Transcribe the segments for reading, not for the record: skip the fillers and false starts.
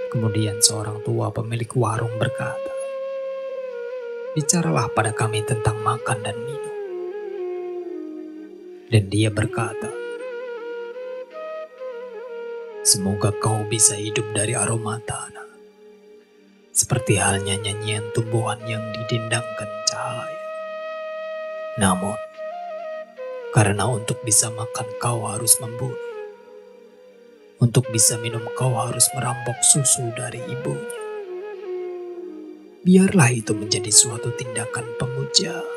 Kemudian seorang tua pemilik warung berkata, "Bicaralah pada kami tentang makan dan minum." Dan dia berkata, "Semoga kau bisa hidup dari aroma tanah, seperti halnya nyanyian tumbuhan yang didendangkan cahaya. Namun, karena untuk bisa makan kau harus membunuh, untuk bisa minum kau harus merampok susu dari ibunya. Biarlah itu menjadi suatu tindakan pemujaan.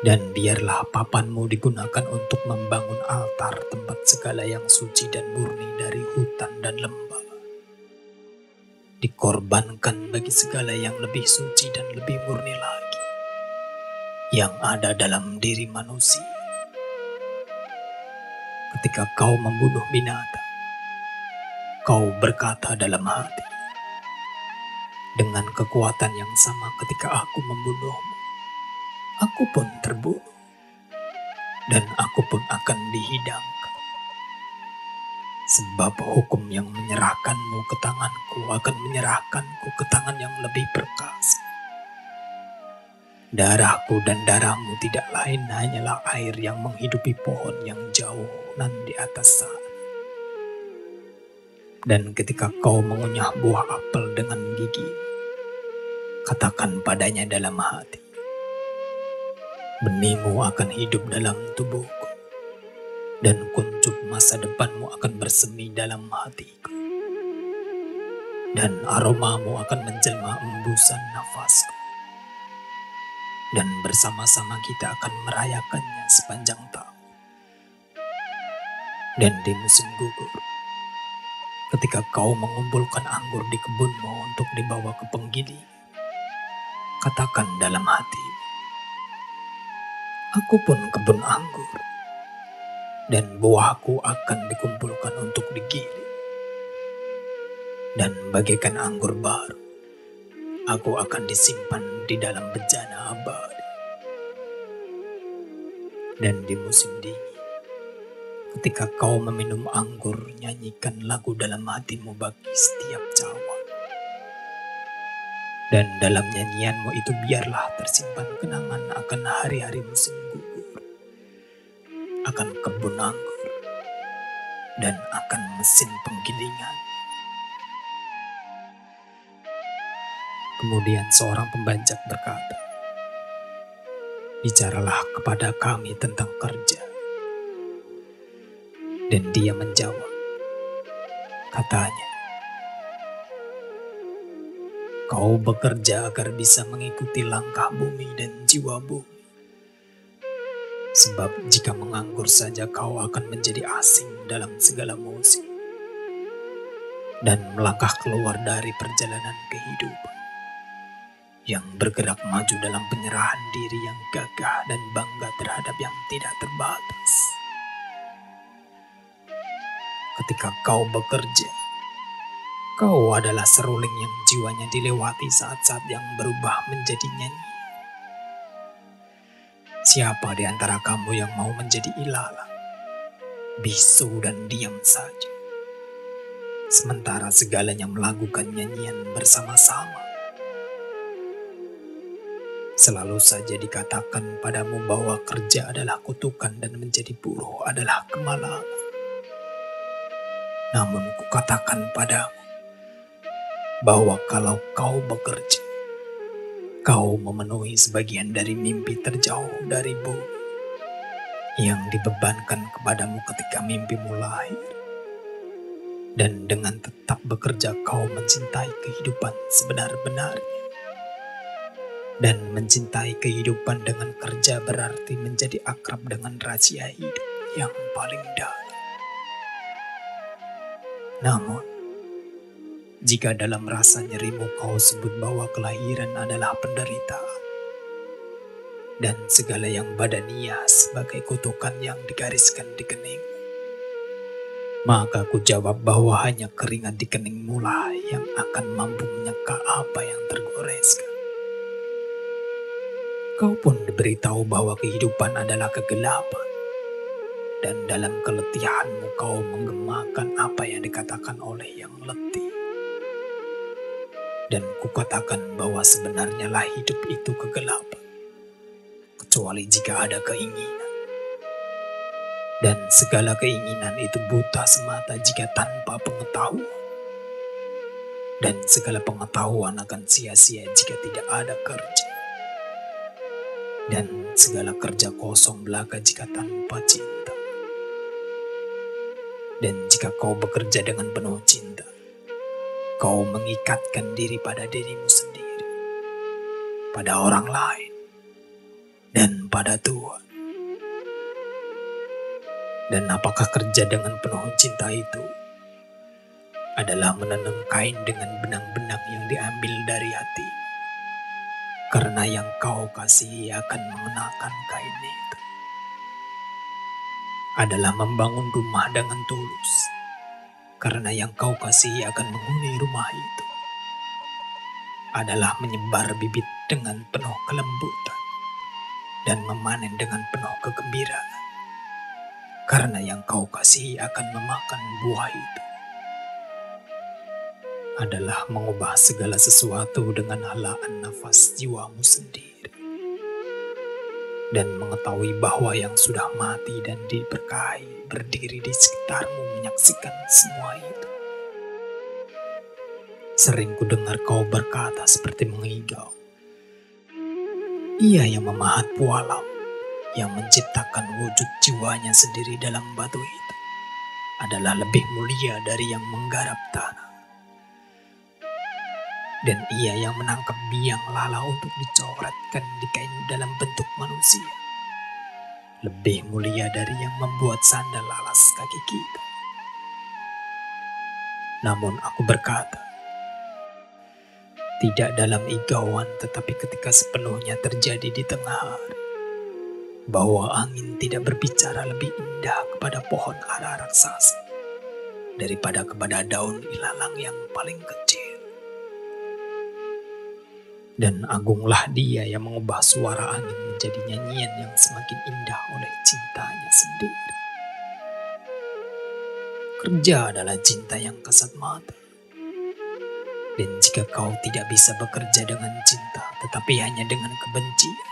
Dan biarlah papanmu digunakan untuk membangun altar tempat segala yang suci dan murni dari hutan dan lembah. Dikorbankan bagi segala yang lebih suci dan lebih murni lagi, yang ada dalam diri manusia. Ketika kau membunuh binatang, kau berkata dalam hati, dengan kekuatan yang sama ketika aku membunuhmu, aku pun terbunuh, dan aku pun akan dihidangkan. Sebab hukum yang menyerahkanmu ke tanganku akan menyerahkanku ke tangan yang lebih perkasa. Darahku dan darahmu tidak lain hanyalah air yang menghidupi pohon yang jauh nan di atas sana. Dan ketika kau mengunyah buah apel dengan gigimu, katakan padanya dalam hati, benihmu akan hidup dalam tubuhku, dan kuncup masa depanmu akan bersemi dalam hatiku, dan aromamu akan menjelma embusan nafasku, dan bersama-sama kita akan merayakannya sepanjang tahun. Dan di musim gugur, ketika kau mengumpulkan anggur di kebunmu untuk dibawa ke penggiling, katakan dalam hatimu, aku pun kebun anggur, dan buahku akan dikumpulkan untuk digiling. Dan bagaikan anggur baru, aku akan disimpan di dalam bejana abadi. Dan di musim dingin, ketika kau meminum anggur, nyanyikan lagu dalam hatimu bagi setiap cawan. Dan dalam nyanyianmu itu biarlah tersimpan kenangan akan hari-hari musim gugur, akan kebun anggur, dan akan mesin penggilingan. Kemudian seorang pembajak berkata, "Bicaralah kepada kami tentang kerja." Dan dia menjawab, katanya, "Kau bekerja agar bisa mengikuti langkah bumi dan jiwa bumi. Sebab jika menganggur saja kau akan menjadi asing dalam segala musim, dan melangkah keluar dari perjalanan kehidupan, yang bergerak maju dalam penyerahan diri yang gagah dan bangga terhadap yang tidak terbatas. Ketika kau bekerja, kau adalah seruling yang jiwanya dilewati saat-saat yang berubah menjadi nyanyi. Siapa di antara kamu yang mau menjadi ilalang, bisu dan diam saja, sementara segalanya melakukan nyanyian bersama-sama? Selalu saja dikatakan padamu bahwa kerja adalah kutukan dan menjadi buruh adalah kemalangan. Namun kukatakan padamu bahwa kalau kau bekerja, kau memenuhi sebagian dari mimpi terjauh dari bumi yang dibebankan kepadamu ketika mimpimu lahir. Dan dengan tetap bekerja kau mencintai kehidupan sebenar-benarnya. Dan mencintai kehidupan dengan kerja berarti menjadi akrab dengan rahasia hidup yang paling dalam. Namun, jika dalam rasa nyerimu kau sebut bahwa kelahiran adalah penderitaan, dan segala yang badania sebagai kutukan yang digariskan di keningmu, maka ku jawab bahwa hanya keringat di keningmu lah yang akan mampu menyeka apa yang tergoreskan. Kau pun diberitahu bahwa kehidupan adalah kegelapan, dan dalam keletihanmu kau menggemakan apa yang dikatakan oleh yang letih. Dan kukatakan bahwa sebenarnya lah hidup itu kegelapan, kecuali jika ada keinginan. Dan segala keinginan itu buta semata jika tanpa pengetahuan. Dan segala pengetahuan akan sia-sia jika tidak ada kerja. Dan segala kerja kosong belaka jika tanpa cinta. Dan jika kau bekerja dengan penuh cinta, kau mengikatkan diri pada dirimu sendiri, pada orang lain, dan pada Tuhan. Dan apakah kerja dengan penuh cinta itu adalah menenun kain dengan benang-benang yang diambil dari hati? Karena yang kau kasihi akan mengenakan kain itu. Adalah membangun rumah dengan tulus, karena yang kau kasihi akan menghuni rumah itu. Adalah menyebar bibit dengan penuh kelembutan dan memanen dengan penuh kegembiraan, karena yang kau kasihi akan memakan buah itu. Adalah mengubah segala sesuatu dengan helaan nafas jiwamu sendiri, dan mengetahui bahwa yang sudah mati dan diberkahi berdiri di sekitarmu menyaksikan semua itu. Sering ku dengar kau berkata seperti mengigau, Ia yang memahat pualam, yang menciptakan wujud jiwanya sendiri dalam batu itu, adalah lebih mulia dari yang menggarap tanah. Dan Ia yang menangkap biang lala untuk dicoretkan di kain dalam bentuk manusia, lebih mulia dari yang membuat sandal alas kaki kita. Namun aku berkata, tidak dalam igauan tetapi ketika sepenuhnya terjadi di tengah hari, bahwa angin tidak berbicara lebih indah kepada pohon ara raksasa daripada kepada daun ilalang yang paling kecil. Dan agunglah Dia yang mengubah suara angin menjadi nyanyian yang semakin indah oleh cintanya sendiri. Kerja adalah cinta yang kasat mata. Dan jika kau tidak bisa bekerja dengan cinta tetapi hanya dengan kebencian,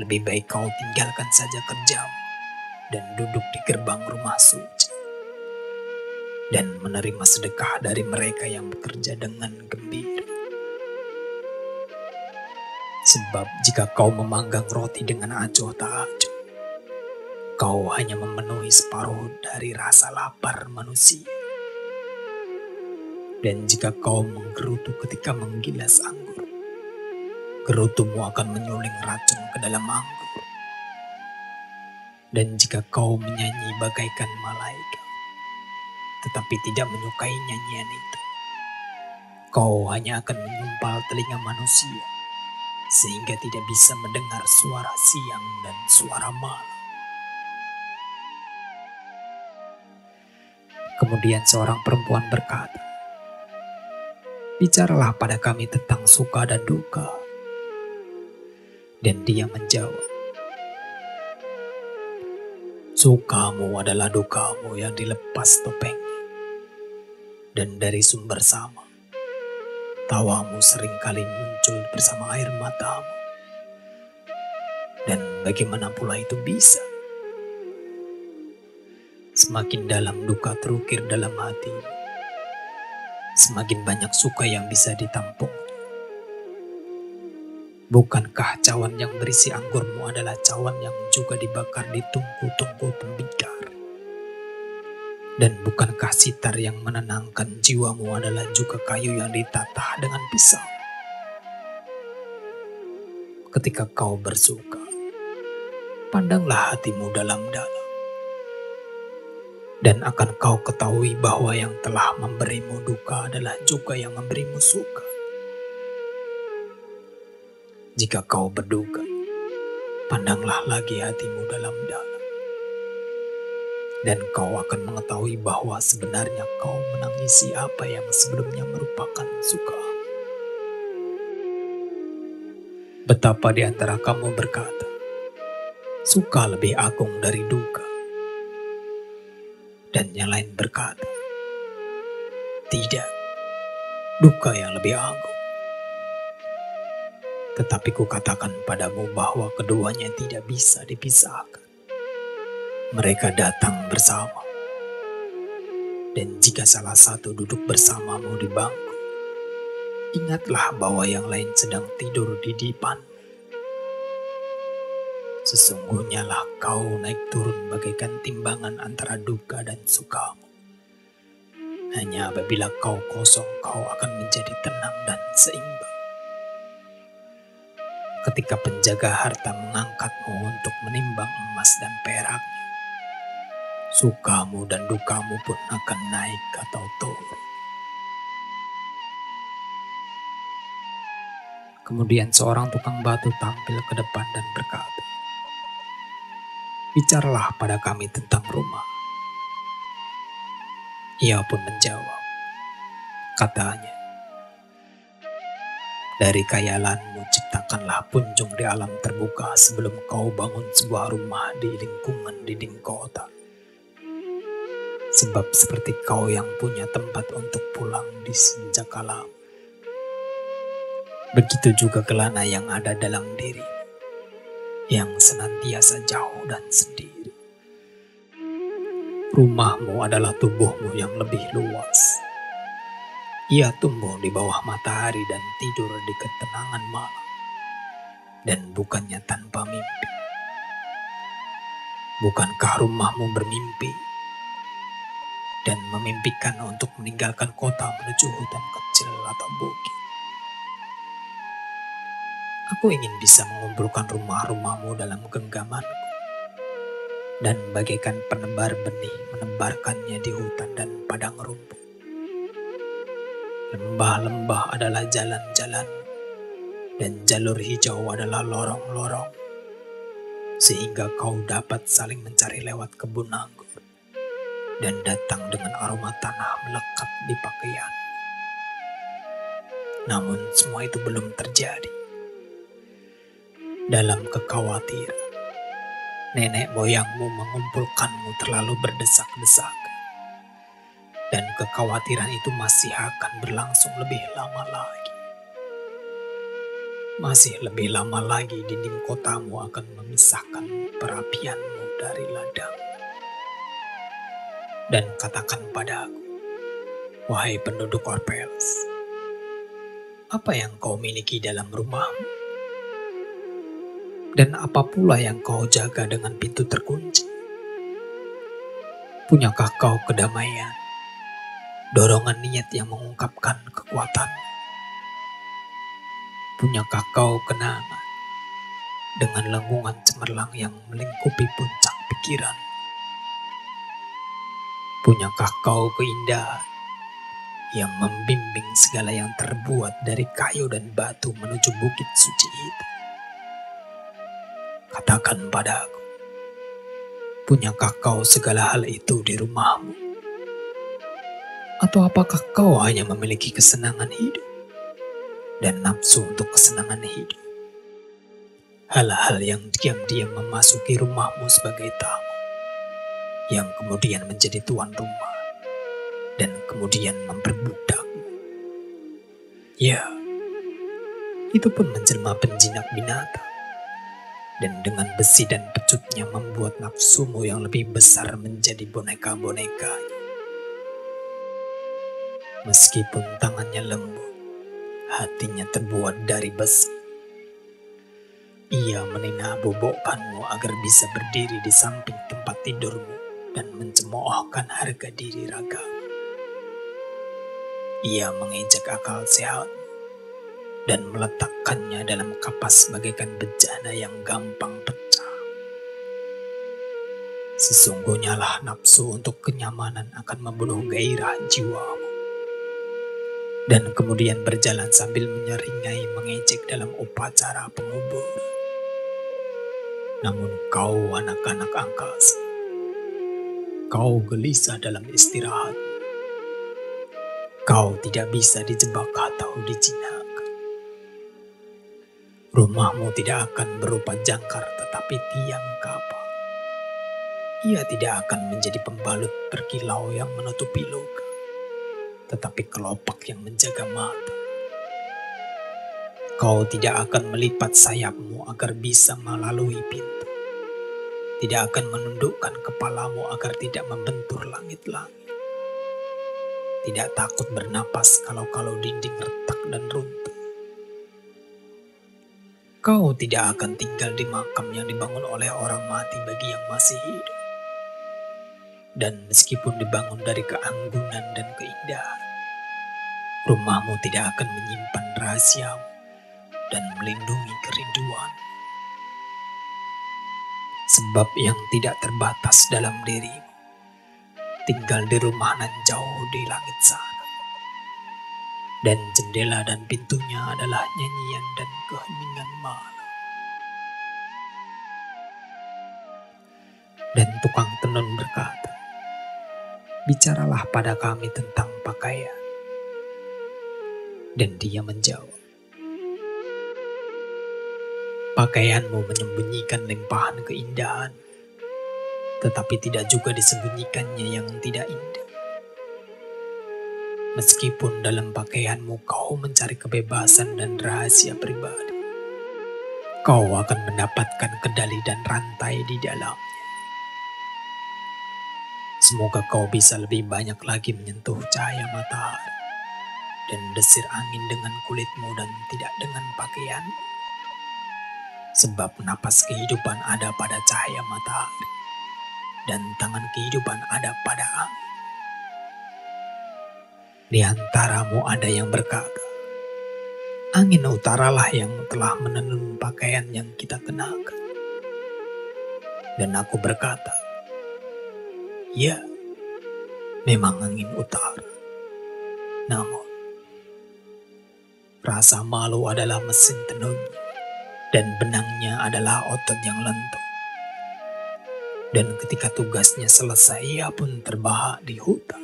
lebih baik kau tinggalkan saja kerjamu dan duduk di gerbang rumah suci dan menerima sedekah dari mereka yang bekerja dengan gembira. Sebab jika kau memanggang roti dengan acuh tak acuh, kau hanya memenuhi separuh dari rasa lapar manusia. Dan jika kau menggerutu ketika menggilas anggur, gerutumu akan menyuling racun ke dalam anggur. Dan jika kau menyanyi bagaikan malaikat, tetapi tidak menyukai nyanyian itu, kau hanya akan menyumpal telinga manusia, sehingga tidak bisa mendengar suara siang dan suara malam. Kemudian seorang perempuan berkata, bicaralah pada kami tentang suka dan duka. Dan Dia menjawab, sukamu adalah dukamu yang dilepas topengnya. Dan dari sumber sama, tawamu seringkali muncul bersama air matamu. Dan bagaimana pula itu bisa? Semakin dalam duka terukir dalam hati, semakin banyak suka yang bisa ditampung. Bukankah cawan yang berisi anggurmu adalah cawan yang juga dibakar di tungku-tungku tembikar? Dan bukankah sitar yang menenangkan jiwamu adalah juga kayu yang ditatah dengan pisau? Ketika kau bersuka, pandanglah hatimu dalam-dalam, dan akan kau ketahui bahwa yang telah memberimu duka adalah juga yang memberimu suka. Jika kau berduka, pandanglah lagi hatimu dalam-dalam, dan kau akan mengetahui bahwa sebenarnya kau menangisi apa yang sebelumnya merupakan suka. Betapa di antara kamu berkata, suka lebih agung dari duka. Dan yang lain berkata, tidak, duka yang lebih agung. Tetapi kukatakan padamu bahwa keduanya tidak bisa dipisahkan. Mereka datang bersama. Dan jika salah satu duduk bersamamu di bangku, ingatlah bahwa yang lain sedang tidur di depan. Sesungguhnya lah kau naik turun bagaikan timbangan antara duka dan sukamu. Hanya apabila kau kosong, kau akan menjadi tenang dan seimbang. Ketika penjaga harta mengangkatmu untuk menimbang emas dan peraknya, sukamu dan dukamu pun akan naik atau turun. Kemudian seorang tukang batu tampil ke depan dan berkata, bicaralah pada kami tentang rumah. Ia pun menjawab, katanya, dari khayalanmu ciptakanlah punjung di alam terbuka sebelum kau bangun sebuah rumah di lingkungan dinding kota. Sebab seperti kau yang punya tempat untuk pulang di senjakala, begitu juga kelana yang ada dalam diri, yang senantiasa jauh dan sendiri. Rumahmu adalah tubuhmu yang lebih luas. Ia tumbuh di bawah matahari dan tidur di ketenangan malam, dan bukannya tanpa mimpi. Bukankah rumahmu bermimpi dan memimpikan untuk meninggalkan kota menuju hutan kecil atau bukit? Aku ingin bisa mengumpulkan rumah-rumahmu dalam genggamanku, dan bagaikan penebar benih menebarkannya di hutan dan padang rumput. Lembah-lembah adalah jalan-jalan, dan jalur hijau adalah lorong-lorong, sehingga kau dapat saling mencari lewat kebun anggur, dan datang dengan aroma tanah melekat di pakaian. Namun semua itu belum terjadi. Dalam kekhawatiran, nenek moyangmu mengumpulkanmu terlalu berdesak-desakan. Dan kekhawatiran itu masih akan berlangsung lebih lama lagi. Masih lebih lama lagi dinding kotamu akan memisahkan perapianmu dari ladang. Dan katakan padaku, wahai penduduk Orpheus, apa yang kau miliki dalam rumahmu? Dan apa pula yang kau jaga dengan pintu terkunci? Punyakah kau kedamaian? Dorongan niat yang mengungkapkan kekuatan. Punyakah kau kenangan dengan lengkungan cemerlang yang melingkupi puncak pikiran? Punyakah kau keindahan yang membimbing segala yang terbuat dari kayu dan batu menuju bukit suci itu? Katakan padaku, punyakah kau segala hal itu di rumahmu? Atau apakah kau hanya memiliki kesenangan hidup dan nafsu untuk kesenangan hidup? Hal-hal yang diam-diam memasuki rumahmu sebagai tamu, yang kemudian menjadi tuan rumah dan kemudian memperbudakmu. Ya, itu pun menjelma penjinak binatang, dan dengan besi dan pecutnya membuat nafsumu yang lebih besar menjadi boneka-bonekanya. Meskipun tangannya lembut, hatinya terbuat dari besi. Ia meninabobokanmu agar bisa berdiri di samping tempat tidurmu dan mencemoohkan harga diri ragamu. Ia mengejek akal sehatmu dan meletakkannya dalam kapas bagaikan bejana yang gampang pecah. Sesungguhnya lah nafsu untuk kenyamanan akan membunuh gairah jiwamu, dan kemudian berjalan sambil menyeringai mengejek dalam upacara penguburan. Namun kau anak-anak angkasa, kau gelisah dalam istirahat. Kau tidak bisa dijebak atau dijinakan. Rumahmu tidak akan berupa jangkar tetapi tiang kapal Ia tidak akan menjadi pembalut berkilau yang menutupi luka, tetapi kelopak yang menjaga mata. Kau tidak akan melipat sayapmu agar bisa melalui pintu. Tidak akan menundukkan kepalamu agar tidak membentur langit-langit. Tidak takut bernapas kalau dinding retak dan runtuh. Kau tidak akan tinggal di makam yang dibangun oleh orang mati bagi yang masih hidup. Dan meskipun dibangun dari keanggunan dan keindahan, rumahmu tidak akan menyimpan rahasiamu dan melindungi kerinduan. Sebab yang tidak terbatas dalam dirimu tinggal di rumah nan jauh di langit sana. Dan jendela dan pintunya adalah nyanyian dan keheningan malam. Dan tukang tenun berkata, "Bicaralah pada kami tentang pakaian." Dan dia menjawab, "Pakaianmu menyembunyikan limpahan keindahan, tetapi tidak juga disembunyikannya yang tidak indah. Meskipun dalam pakaianmu kau mencari kebebasan dan rahasia pribadi, kau akan mendapatkan kedali dan rantai di dalamnya. Semoga kau bisa lebih banyak lagi menyentuh cahaya matahari dan desir angin dengan kulitmu dan tidak dengan pakaian. Sebab napas kehidupan ada pada cahaya matahari dan tangan kehidupan ada pada angin. Di antaramu ada yang berkata, angin utaralah yang telah menenun pakaian yang kita kenakan." Dan aku berkata, "Ya, memang angin utara. Namun, rasa malu adalah mesin tenunnya, dan benangnya adalah otot yang lentur. Dan ketika tugasnya selesai, ia pun terbahak di hutan."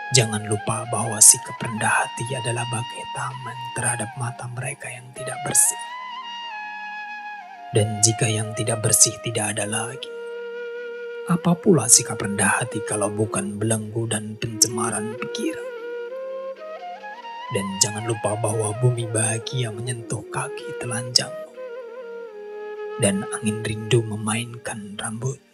Jangan lupa bahwa sikap rendah hati adalah bagai taman terhadap mata mereka yang tidak bersih. Dan jika yang tidak bersih tidak ada lagi, apa pula sikap rendah hati kalau bukan belenggu dan pencemaran pikiran? Dan jangan lupa bahwa bumi bahagia menyentuh kaki telanjangmu, dan angin rindu memainkan rambut.